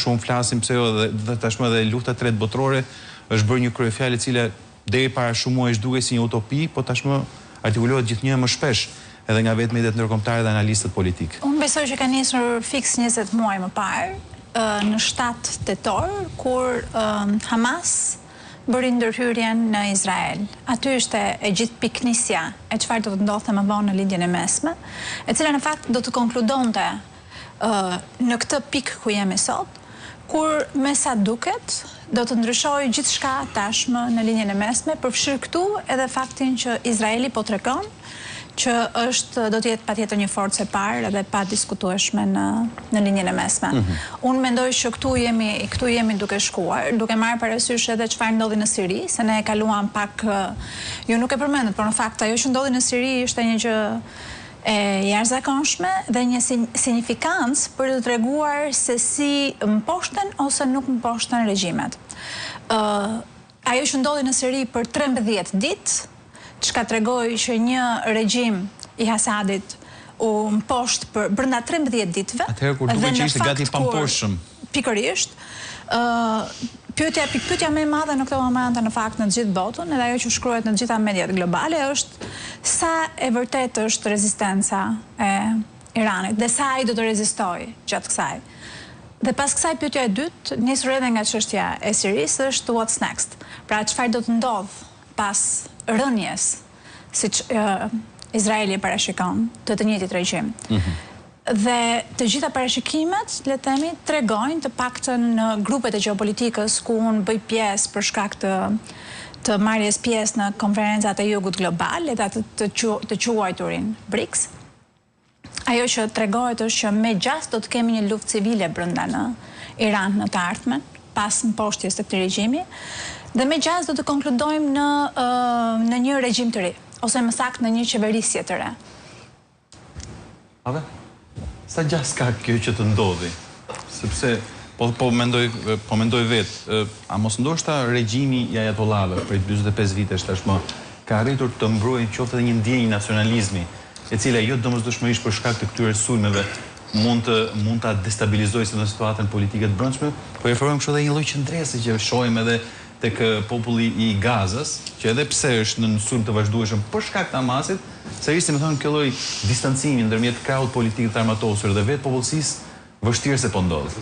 shumë flasim pse dhe tashmë edhe lufta e tretë botërore është bërë një kryefjalë e cila deri para shumë muajsh duhej si një utopi, po tashmë artikulohet gjithnjë më shpesh edhe nga vetë mediat ndërkombëtare dhe analistët politikë. Unë besoj që ka nisur fiks 20 muaj më parë, në 7 tetor, kur Hamas bëri ndërhyrjen në Izrael. Aty ishte e gjithë piknisja e çfarë do të ndodhte më vonë në lindjen e mesme, e cila në fakt do të konkludonte në këtë pikë ku jemi sot, kur me sa duket do të ndryshojë gjithçka tashmë në linjën e mesme, përfshirë këtu edhe faktin që Izraeli po tregon që do të jetë patjetër një forcë e parë dhe pa diskutueshme në linjën e mesme. Unë mendoj që këtu jemi duke shkuar, duke marrë parasysh edhe çfarë ndodhi në Siri, se ne e kaluam pak, ju nuk e përmendet, por në fakt ajo që ndodhi në Siri ishte një gjë e jashtëzakonshme dhe një signifikancë për të treguar se si mposhten ose nuk mposhten regjimet. Ajo që ndodhi në Siri për 13 ditë, çka tregoi që një regjim i Hasadit u mposht për brenda 13 ditëve. Atëherë kur duket që ishte gati pamposhëm. Pikërisht, pyetja më e madhe në këtë moment në fakt në të gjithë botën, edhe ajo që shkruhet në të gjitha mediat globale është sa e vërtet është rezistenca e Iranit dhe sa ai do të rezistojë gjatë kësaj. Dhe pas kësaj pyetja e dytë, nisur edhe nga çështja e Sirisë, është what's next. Pra çfarë do të ndodh pas rënjes, siç Izraeli parashikon, të njëjtit regjim. Dhe të gjitha parashikimet, le të themi, tregojnë të paktën në grupet e gjeopolitikës ku unë bëj pjesë për shkak të marrjes pjesë në konferencat e Jugut Global, të quajturin BRICS. Ajo që tregohet është që me gjas do të kemi një luftë civile brenda në Iran në të ardhmen, pas mposhtjes të këtij regjimi. Dhe me gjas do të konkludojmë në një regjim të ri, ose më saktë në një qeverisje të re. Sa gjas ka kjo që të ndodhi? Sepse, po mendoj vetë, a mos ndoshta regjimi i ajatollave për 45 vitesh tashmë ka arritur të mbrojë qoftë edhe një ndjenjë nacionalizmi, e cila jo domosdoshmërisht për shkak të këtyre sulmeve mund ta destabilizojë në situatën politike të brendshme, po referohem kështu edhe një lloj qëndresi që shohim edhe tek populli i Gazës, që edhe pse është në sulm të vazhdueshëm për shkak të Hamasit, sërish më thonë kjo lloj distancimi ndërmjet krahut politik të armatosur dhe vetë popullsisë vështirë se po ndodh.